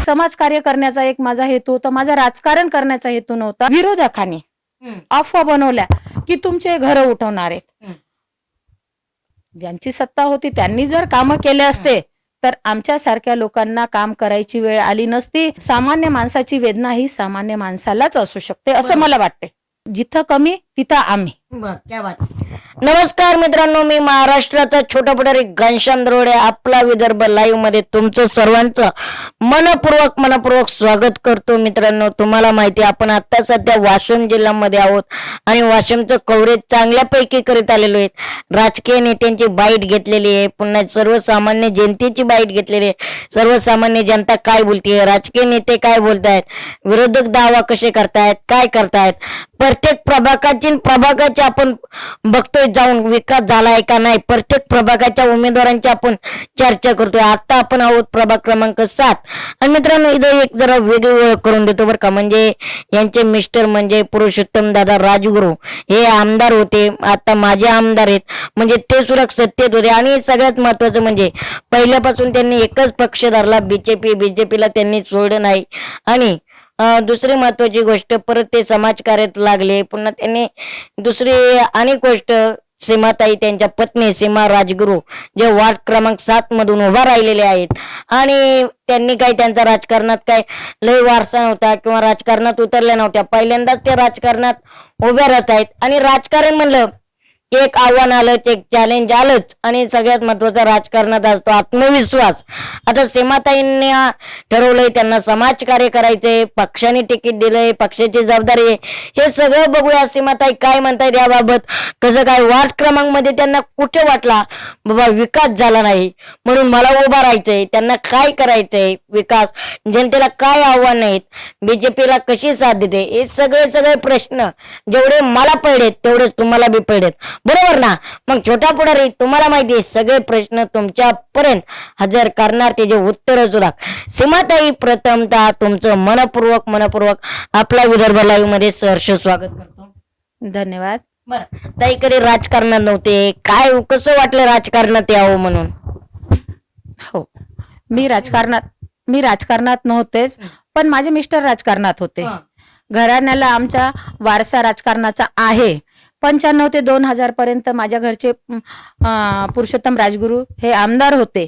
समाजकार्य करण्याचा एक माझा हेतू होता, माझा राजकारण करण्याचा हेतू नव्हता. विरोधकांनी अफवा बनवल्या की तुमचे घर उठवणार आहेत. ज्यांची सत्ता होती त्यांनी जर कामं केले असते तर आमच्यासारख्या लोकांना काम करायची वेळ आली नसती. सामान्य माणसाची वेदना ही सामान्य माणसालाच असू शकते असं मला वाटते. जिथं कमी तिथं आम्ही. क्या बात. नमस्कार मित्रांनो, मी महाराष्ट्राचा छोटा पुढारी घनश्याम दरोडे आपला विदर्भ लाईव्ह मध्ये तुमचं सर्वांचं मनपूर्वक स्वागत करतो. मित्रांनो, तुम्हाला माहिती आपण आता सध्या वाशिम जिल्ह्यामध्ये आहोत आणि वाशिमचं कव्हरेज चांगल्यापैकी करीत आलेलो आहेत. राजकीय नेत्यांची बाईट घेतलेली आहे, पुन्हा सर्वसामान्य जनतेची बाईट घेतलेली आहे. सर्वसामान्य जनता काय बोलतीये, राजकीय नेते काय बोलतायत, विरोधक दावा कसे करतायत, काय करतायत, प्रत्येक प्रभागाचे आपण बघतोय जाऊन विकास झालाय का नाही, प्रत्येक प्रभागाच्या उमेदवारांची आपण चर्चा करतोय. आता आपण आहोत प्रभाग क्रमांक 7. आणि मित्रांनो, इथं एक जरा वेगळी ओळख करून देतो बरं का. म्हणजे यांचे मिस्टर म्हणजे पुरुषोत्तम दादा राजगुरू हे आमदार होते, आता माझे आमदार आहेत. म्हणजे ते सुद्धा सत्तेत होते आणि सगळ्यात महत्वाचं म्हणजे पहिल्यापासून त्यांनी एकच पक्ष धरला, बीजेपीला त्यांनी सोडलं नाही. आणि दुसरी महत्वाची गोष्ट, परत ते समाजकार्यात लागले. पुन्हा त्यांनी दुसरी अनेक गोष्ट, सीमाताई त्यांच्या पत्नी सीमा राजगुरू जे वार्ड क्रमांक 7 मधून उभा राहिलेले आहेत. आणि त्यांनी काही त्यांचा राजकारणात काय लय वारसा नव्हता किंवा राजकारणात उतरल्या नव्हत्या, पहिल्यांदाच ते राजकारणात उभे राहत आहेत. आणि राजकारण म्हणलं एक आव्हान आलंच, एक चॅलेंज आलंच. आणि सगळ्यात महत्वाचा राजकारणात असतो आत्मविश्वास. आता सीमाताईंनी ठरवलंय त्यांना समाजकार्य करायचंय, पक्षाने तिकीट दिलंय, पक्षाची जबाबदारी आहे. हे सगळं बघूया सीमाताई काय म्हणतायत याबाबत. कसं काय वार्ड क्रमांक मध्ये त्यांना कुठे वाटला बाबा विकास झाला नाही म्हणून मला उभा राहायचंय, त्यांना काय करायचंय, विकास जनतेला काय आव्हान आहेत, बीजेपीला कशी साथ देते, हे सगळे प्रश्न जेवढे मला पडलेत तेवढे तुम्हाला बी पडलेत, बरोबर ना. मग छोटा पुढारी तुम्हाला माहिती आहे सगळे प्रश्न तुमच्यापर्यंत हजर करणार, त्याचे उत्तर सुद्धा. सीमाताई, प्रथमतः तुमचं मनपूर्वक आपला विदर्भ लाईव्ह मध्ये सहर्ष स्वागत करतो. धन्यवाद. बरं, ताई कधी राजकारणात नव्हते, काय कसं वाटलं राजकारणात यावं म्हणून? हो, मी राजकारणात नव्हतेच, पण माझे मिस्टर राजकारणात होते. घराण्याला आमचा वारसा राजकारणाचा आहे. 95 ते 2000 पर्यंत माझ्या घरचे पुरुषोत्तम राजगुरू हे आमदार होते.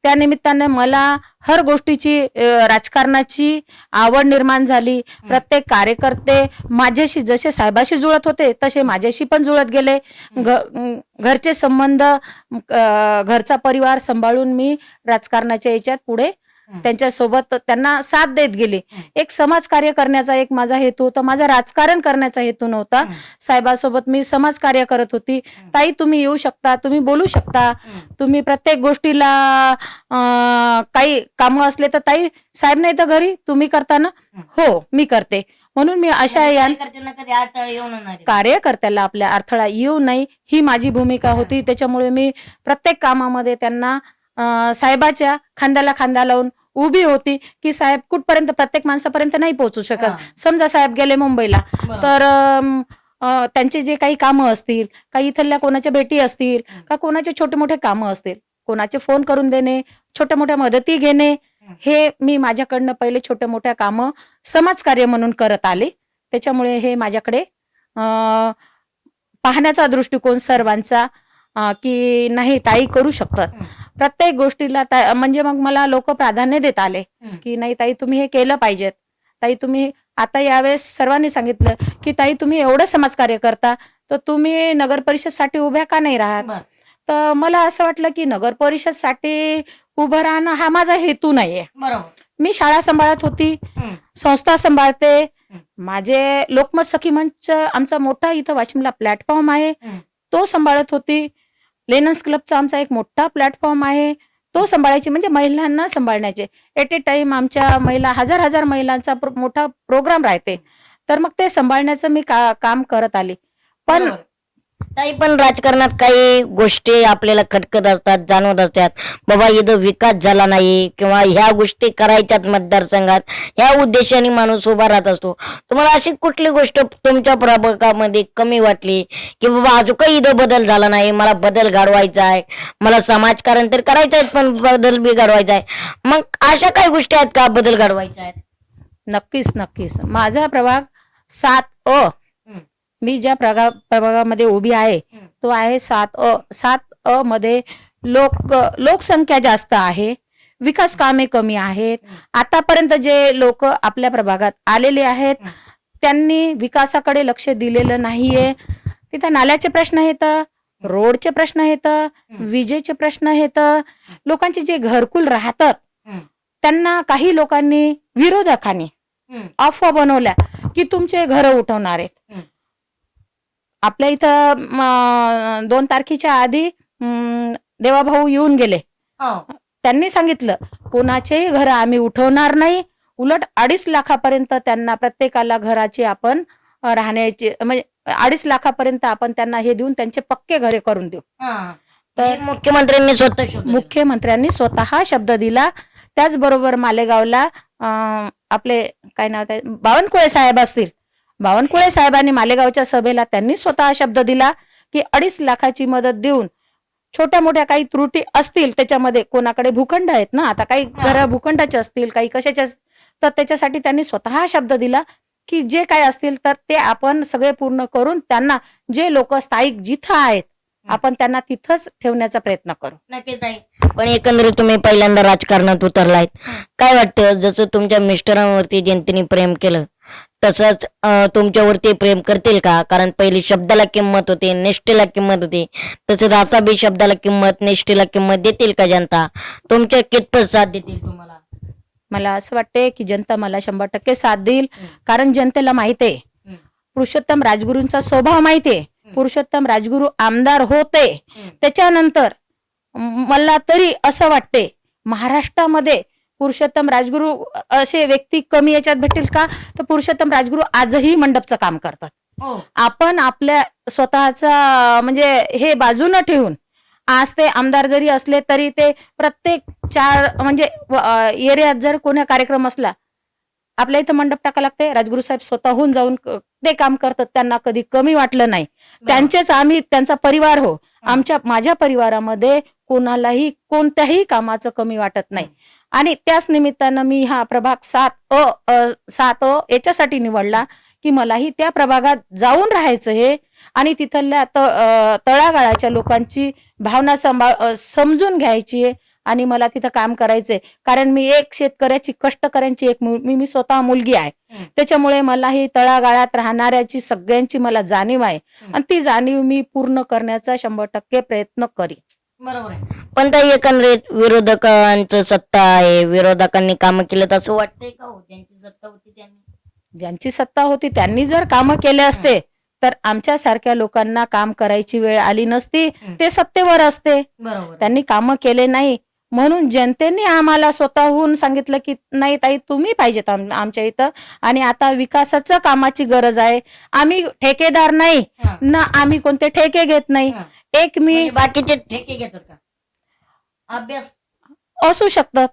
त्या निमित्ताने मला हर गोष्टीची राजकारणाची आवड निर्माण झाली. प्रत्येक कार्यकर्ते माझ्याशी जसे साहेबाशी जुळत होते तसे माझ्याशी पण जुळत गेले. घरचे संबंध, घरचा परिवार सांभाळून मी राजकारणाच्या याच्यात पुढे त्यांच्या सोबत त्यांना साथ देत गेली. एक समाजकार्य करण्याचा एक माझा हेतू होता, माझा राजकारण करण्याचा हेतू नव्हता. साहेबासोबत मी समाजकार्य करत होती. ताई तुम्ही येऊ शकता, तुम्ही बोलू शकता, तुम्ही प्रत्येक गोष्टीला काही कामं असले तर ताई साहेब नाही तर घरी तुम्ही करता ना. हो, मी करते. म्हणून मी अशा कार्यकर्त्याला आपल्या अडथळा येऊ नये ही माझी भूमिका होती. त्याच्यामुळे मी प्रत्येक कामामध्ये त्यांना साहेबाच्या खांद्याला खांदा लावून उभी होती की साहेब कुठपर्यंत प्रत्येक माणसापर्यंत नाही पोहोचू शकत. समजा साहेब गेले मुंबईला तर त्यांचे जे काही कामं असतील, काही इथल्या कोणाच्या भेटी असतील का कोणाचे छोटे मोठे कामं असतील, कोणाचे फोन करून देणे, छोट्या मोठ्या मदती घेणे, हे मी माझ्याकडनं पहिले छोट्या मोठ्या कामं समाजकार्य म्हणून करत आले. त्याच्यामुळे हे माझ्याकडे पाहण्याचा दृष्टिकोन सर्वांचा की नाही ताई करू शकतात प्रत्येक गोष्टीला. म्हणजे मग मला लोक प्राधान्य देत आले की नाही ताई तुम्ही हे केलं पाहिजेत. ताई तुम्ही आता यावेळेस सर्वांनी सांगितलं की ताई तुम्ही एवढं समाजकार्य करता तर तुम्ही नगर परिषदसाठी उभ्या का नाही राहत. तर मला असं वाटलं की नगर परिषदसाठी उभं राहणं हा माझा हेतू नाहीये. मी शाळा सांभाळत होती, संस्था सांभाळते, माझे लोकमत सखी मंच आमचा मोठा इथं वाशिमला प्लॅटफॉर्म आहे तो सांभाळत होती. लेनन्स क्लबचा आमचा एक मोठा प्लॅटफॉर्म आहे तो सांभाळायचे, म्हणजे महिलांना सांभाळण्याचे. एट ए टाइम आमच्या महिला हजार महिलांचा मोठा प्रोग्राम राहते, तर मग ते सांभाळण्याचं मी काम करत आली. पण ताई, पण राजकारणात काही गोष्टी आपल्याला खटकत असतात, जाणवत असतात. बाबा इथं विकास झाला नाही किंवा ह्या गोष्टी करायच्यात मतदारसंघात, ह्या उद्देशाने माणूस उभा राहत असतो. तुम्हाला अशी कुठली गोष्ट तुमच्या प्रभागामध्ये कमी वाटली की बाबा अजून काही इथं बदल झाला नाही, मला बदल घडवायचा आहे, मला समाजकारण तर करायचं आहे पण बदल बी घडवायचा आहे. मग अशा काही गोष्टी आहेत का बदल घडवायच्या आहेत? नक्कीच नक्कीच. माझा प्रभाग 7 मी ज्या प्रभागामध्ये उभी आहे तो आहे 7 मध्ये लोकसंख्या जास्त आहे, विकास कामे कमी आहेत. आतापर्यंत जे लोक आपल्या प्रभागात आलेले आहेत त्यांनी विकासाकडे लक्ष दिलेलं नाहीये. तिथं नाल्याचे प्रश्न येतं, रोडचे प्रश्न येतं, विजेचे प्रश्न येतं. लोकांचे जे घरकुल राहतात त्यांना काही लोकांनी विरोधकांनी अफवा बनवल्या की तुमचे घर उठवणार आहेत. आपल्या इथं 2 तारखेच्या आधी देवाभाऊ येऊन गेले. त्यांनी सांगितलं कोणाचेही घर आम्ही उठवणार नाही, उलट 2.5 लाखापर्यंत त्यांना प्रत्येकाला घराची आपण राहण्याची म्हणजे 2.5 लाखापर्यंत आपण त्यांना हे देऊन त्यांचे पक्के घरे करून देऊ. तर मुख्यमंत्र्यांनी स्वतः शब्द दिला. त्याचबरोबर मालेगावला आपले काय नाव आहे बावनकुळे साहेब असतील, बावनकुळे साहेबांनी मालेगावच्या सभेला त्यांनी स्वतः शब्द दिला की 2.5 लाखाची मदत देऊन छोट्या मोठ्या काही त्रुटी असतील त्याच्यामध्ये, कोणाकडे भूखंड आहेत ना, आता काही घर भूखंडाचे असतील, काही कशाचे तर त्याच्यासाठी त्यांनी स्वतः शब्द दिला की जे काय असतील तर ते आपण सगळे पूर्ण करून त्यांना जे लोक स्थायिक जिथं आहेत आपण त्यांना तिथंच ठेवण्याचा प्रयत्न करू. नक्कीच आहे. पण एकंदरीत तुम्ही पहिल्यांदा राजकारणात उतरलायत, काय वाटतं जसं तुमच्या मिस्टरांवरती जनतेने प्रेम केलं तसंच तुमच्यावरती प्रेम करतील का? कारण पहिली शब्दाला किंमत होती, निष्ठेला किंमत होती, तसंच आता बी शब्दाला किंमत, निष्ठेला किंमत देतील का जनता? तुमच्या कितपत साथ देतील तुम्हाला? मला असं वाटते की जनता मला 100% साथ देईल. कारण जनतेला माहिती आहे पुरुषोत्तम राजगुरूंचा स्वभाव माहिती आहे. पुरुषोत्तम राजगुरू आमदार होते त्याच्यानंतर मला तरी असं वाटते महाराष्ट्रामध्ये पुरुषोत्तम राजगुरू असे व्यक्ती कमी याच्यात भेटेल का? तर पुरुषोत्तम राजगुरू आजही मंडपचं काम करतात. आपण आपल्या स्वतःचा म्हणजे हे बाजूला ठेवून आज ते आमदार जरी असले तरी ते प्रत्येक 4 म्हणजे एरियात जर कोणा कार्यक्रम असला आपल्या इथं मंडप टाका लागते, राजगुरू साहेब स्वतःहून जाऊन ते काम करतात. त्यांना कधी कमी वाटलं नाही. त्यांचेच आम्ही त्यांचा परिवार हो. माझ्या परिवारामध्ये कोणालाही कोणत्याही कामाचं कमी वाटत नाही. आणि त्याच निमित्तानं मी हा प्रभाग 7 याच्यासाठी निवडला की मलाही त्या प्रभागात जाऊन राहायचं हे आणि तिथल्या तळागाळाच्या लोकांची भावना समजून घ्यायची आहे आणि मला तिथं काम करायचंय. कारण मी एक शेतकऱ्याची कष्टकऱ्यांची एक मी स्वतः मुलगी आहे. त्याच्यामुळे मला ही तळागाळात राहणाऱ्याची सगळ्यांची मला जाणीव आहे आणि ती जाणीव मी पूर्ण करण्याचा 100% प्रयत्न करीन. बरोबर आहे. पण त्या एकंदरीत विरोधकांचं सत्ता आहे, विरोधकांनी काम केलं असं वाटतंय का हो? ज्यांची सत्ता होती ज्यांची सत्ता होती त्यांनी जर कामं केले असते तर आमच्या सारख्या लोकांना काम करायची वेळ आली नसती. ते सत्तेवर असते. त्यांनी कामं केले नाही म्हणून जनतेने आम्हाला स्वतःहून सांगितलं की नाही ताई तुम्ही पाहिजेत आमच्या इथं आणि आता विकासाचं कामाची गरज आहे. आम्ही ठेकेदार नाही ना, आम्ही कोणते ठेके घेत नाही. एक मी बाकीचे ठेके घेतात का? अभ्यास असू शकतात,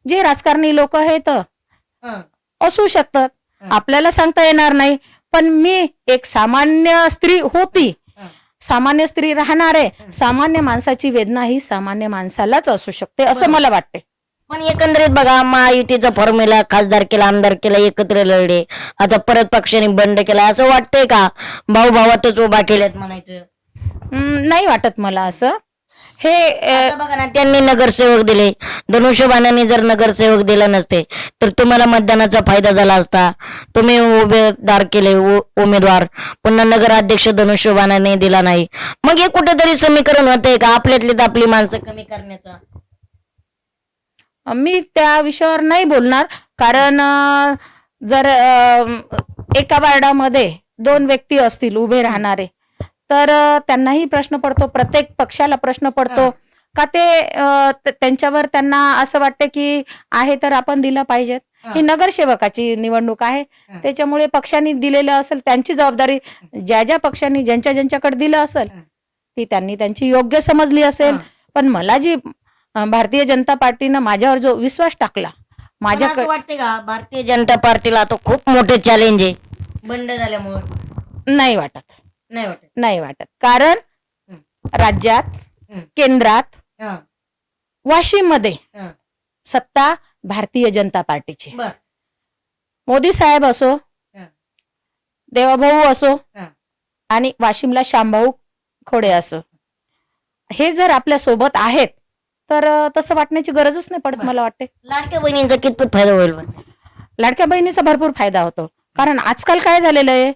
जे राजकारणी लोक आहेत असू शकतात, आपल्याला सांगता येणार नाही. पण मी एक सामान्य स्त्री होती, सामान्य स्त्री राहणार आहे. सामान्य माणसाची वेदना ही सामान्य माणसालाच असू शकते असं मला वाटते. पण एकंदरीत बघा महायुतीचा फॉर्म्युला खासदार केला, आमदार केला, एकत्र लढले, आता परत पक्षाने बंद केला. असं वाटतंय का भाऊ भावातच उभा केल्यात म्हणायचं? नाही वाटत मला असं. हे बघा ना, त्यांनी नगरसेवक दिले. धनुष्यबाणाने जर नगरसेवक दिला नसते तर तुम्हाला मतदानाचा फायदा झाला असता. तुम्ही उमेदवार केले उमेदवार, पुन्हा नगराध्यक्ष धनुष्यबाणाने दिला नाही. मग हे कुठेतरी समीकरण होतंय का आपल्यातली आपली माणसं कमी करण्याचा? मी त्या विषयावर नाही बोलणार. कारण जर एका वार्डामध्ये 2 व्यक्ती असतील उभे राहणारे तर त्यांनाही प्रश्न पडतो, प्रत्येक पक्षाला प्रश्न पडतो का ते त्यांच्यावर त्यांना असं वाटतं की आहे तर आपण दिलं पाहिजेत. ही नगरसेवकाची निवडणूक आहे. त्याच्यामुळे पक्षांनी दिलेलं असेल त्यांची जबाबदारी, ज्या पक्षांनी ज्यांच्याकडे दिलं असेल ती त्यांनी त्यांची योग्य समजली असेल. पण मला जी भारतीय जनता पार्टीनं माझ्यावर जो विश्वास टाकला, असं वाटते का भारतीय जनता पार्टीला आता खूप मोठे चॅलेंज आहे बंड झाल्यामुळे? नाही वाटत. नाही वाटत. नाही वाटत. कारण राज्यात, केंद्रात, वाशिम मध्ये सत्ता भारतीय जनता पार्टीची. मोदी साहेब असो, देवाभाऊ असो आणि वाशिमला शामभाऊ खोडे असो, हे जर आपल्या सोबत आहेत तर तसं वाटण्याची गरजच नाही पडत. मला वाटते लाडक्या बहिणींचा कितपत फायदा होईल? लाडक्या बहिणीचा भरपूर फायदा होतो. कारण आजकाल काय झालेलं आहे,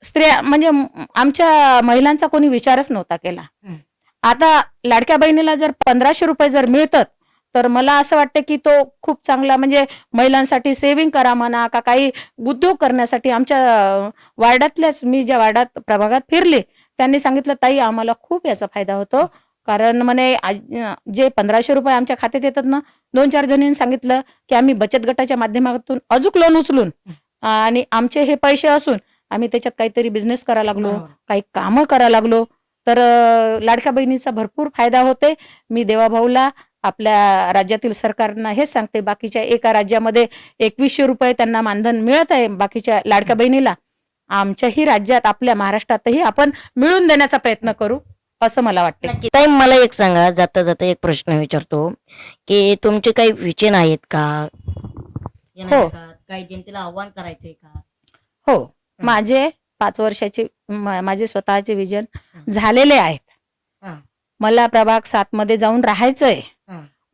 स्त्रिया म्हणजे आमच्या महिलांचा कोणी विचारच नव्हता केला. आता लाडक्या बहिणीला जर 1500 रुपये जर मिळतात तर मला असं वाटतं की तो खूप चांगला, म्हणजे महिलांसाठी सेव्हिंग करा म्हणा का काही उद्योग करण्यासाठी. आमच्या वार्डातल्याच, मी ज्या वार्डात प्रभागात फिरली त्यांनी सांगितलं, ताई आम्हाला खूप याचा फायदा होतो. कारण म्हणे जे 1500 रुपये आमच्या खात्यात येतात ना, 2-4 जणींनी सांगितलं की आम्ही बचत गटाच्या माध्यमातून अजून लोन उचलून आणि आमचे हे पैसे असून आम्ही त्याच्यात काहीतरी बिझनेस करायला लागलो, काही कामं करायला लागलो. तर लाडक्या बहिणीचा भरपूर फायदा होते. मी देवाभाऊला, आपल्या राज्यातील सरकारना हेच सांगते, बाकीच्या एका राज्यामध्ये 2100 रुपये त्यांना मानधन मिळत आहे बाकीच्या लाडक्या बहिणीला, आमच्याही राज्यात, आपल्या महाराष्ट्रातही आपण मिळून देण्याचा प्रयत्न करू असं मला वाटते. ताई मला एक सांगा, जाता जाता एक प्रश्न विचारतो की तुमचे काही विचार आहेत का? हो. काही जनतेला आव्हान करायचंय का? हो, माझे 5 वर्षाचे माझे स्वतःचे विजन झालेले आहेत. मला प्रभाग 7 मध्ये जाऊन राहायचंय.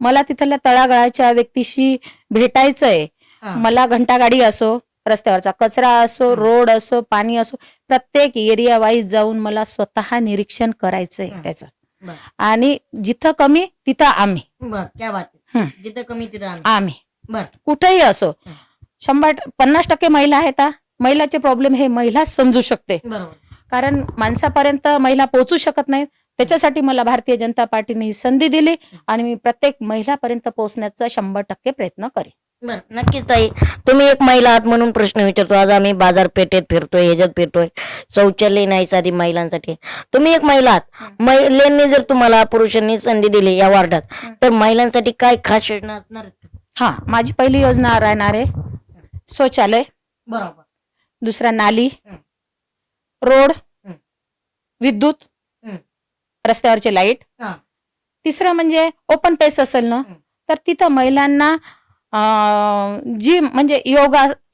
मला तिथल्या तळागाळाच्या व्यक्तीशी भेटायचंय. मला घंटागाडी असो, रस्त्यावरचा कचरा असो, रोड असो, पाणी असो, प्रत्येक एरिया वाईज जाऊन मला स्वतः निरीक्षण करायचंय त्याचं. आणि जिथं कमी तिथं आम्ही, जिथं कमी तिथं आम्ही कुठेही असो. 50% महिला आहेत. महिलाचे प्रॉब्लेम हे महिलाच समजू शकते. कारण माणसापर्यंत महिला पोहोचू शकत नाहीत. त्याच्यासाठी मला भारतीय जनता पार्टीने ही संधी दिली आणि मी प्रत्येक महिलापर्यंत पोहोचण्याचा 100% प्रयत्न करेन. नक्कीच ताई, तुम्ही एक महिला आहात म्हणून प्रश्न विचारतो. आज आम्ही बाजारपेठेत फिरतोय, ह्याच्यात फिरतोय, शौचालय नाही साधी महिलांसाठी. तुम्ही एक महिला आहात, महिलांनी जर तुम्हाला पुरुषांनी संधी दिली या वार्डात, तर महिलांसाठी काय खास योजना असणार? हा, माझी पहिली योजना राहणार आहे शौचालय, बरोबर. दुसरा नाली, रोड, विद्युत, रस्त्यावरचे लाईट. तिसरं म्हणजे ओपन पेस असेल ना तर तिथं महिलांना जिम, म्हणजे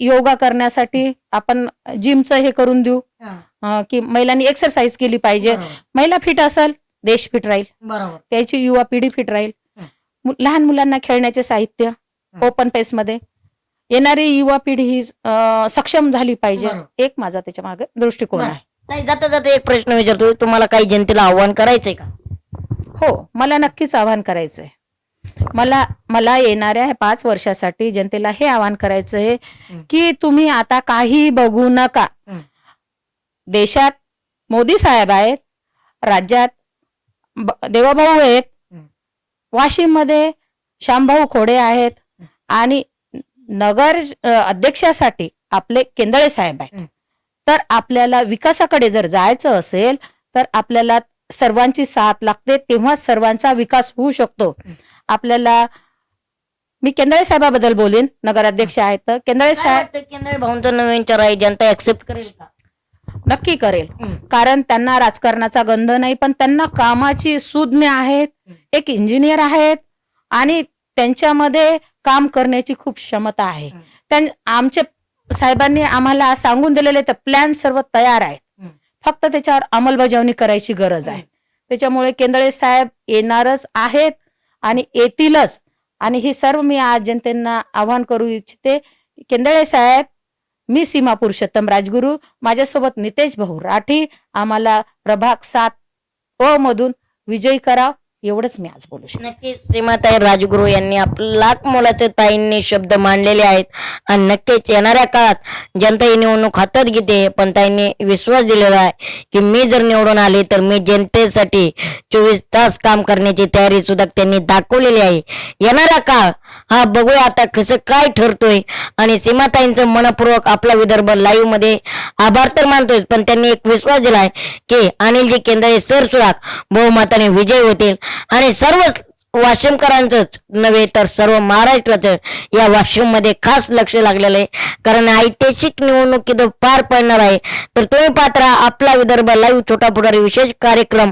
योगा करण्यासाठी आपण जिमचं हे करून देऊ की महिलांनी एक्सरसाइज केली पाहिजे. महिला फिट असेल, देश फिट राहील, त्याची युवा पिढी फिट राहील. लहान मुलांना खेळण्याचे साहित्य ओपन पेस मध्ये, येणारी युवा पिढी ही सक्षम झाली पाहिजे. एक माझा त्याच्या मागे दृष्टिकोन आहे. जाता जाता एक प्रश्न विचारतो, तुम्हाला काही जनतेला आव्हान करायचंय का? हो, मला नक्कीच आव्हान करायचंय. मला येणाऱ्या 5 वर्षासाठी जनतेला हे आवाहन करायचंय की तुम्ही आता काही बघू नका. देशात मोदी साहेब आहेत, राज्यात देवाभाऊ आहेत, वाशिम मध्ये शामभाऊ खोडे आहेत आणि नगर अध्यक्षासाठी आपले केंदळे साहेब आहेत. तर आपल्याला विकासाकडे जर जायचं असेल तर आपल्याला सर्वांची साथ लागते, तेव्हा सर्वांचा विकास होऊ शकतो. आपल्याला, मी केंद्रे साहेबाबद्दल बोलेन, नगराध्यक्ष आहेत तर केंद्रे साहेब, केंद्रे भाऊंचा नवीन विचार आहे, जनता ऍक्सेप्ट करेल का? नक्की करेल. कारण त्यांना राजकारणाचा गंध नाही, पण त्यांना कामाची सुज्ञ आहेत, एक इंजिनियर आहेत आणि त्यांच्यामध्ये काम करण्याची खूप क्षमता आहे. आमचे साहेबांनी आम्हाला सांगून दिलेले तर प्लॅन सर्व तयार आहेत, फक्त त्याच्यावर अंमलबजावणी करायची गरज आहे. त्याच्यामुळे केंद्रे साहेब येणारच आहेत आणि येतीलच. आणि हे सर्व मी आज जनतेला आवाहन करू इच्छिते. केंद्रे साहेब, मी सीमा पुरुषोत्तम राजगुरू, माझ्यासोबत नितेश भाऊ राठी, आम्हाला प्रभाग 7 मधून विजयी करा, एवढंच मी आज बोलू शकतो. नक्कीच सीमाताई राजगुरू यांनी आपलं लाख मोलाचे ताईंनी शब्द मांडलेले आहेत आणि नक्कीच येणाऱ्या काळात जनता ही निवडणूक हातात घेते. पण ताईंनी विश्वास दिलेला आहे की मी जर निवडून आले तर मी जनतेसाठी 24 तास काम करण्याची तयारी सुद्धा त्यांनी दाखवलेली आहे. येणारा काळ हा बघूया आता कसं काय ठरतोय. आणि सीमाताईंचं मनपूर्वक आपला विदर्भ लाईव्ह मध्ये आभार तर मानतोय, पण त्यांनी एक विश्वास दिलाय की अनिलजी केंद्रे सरसुरात बहुमताने विजय होतील आणि सर्व वाशिमकरांचंच नव्हे तर सर्व महाराष्ट्राचं या वाशिम मध्ये खास लक्ष लागलेलं आहे. कारण ऐतिहासिक निवडणूक इथं पार पडणार आहे. तर तुम्ही पात्रा आपला विदर्भ लाईव्ह छोटा पुढारी विशेष कार्यक्रम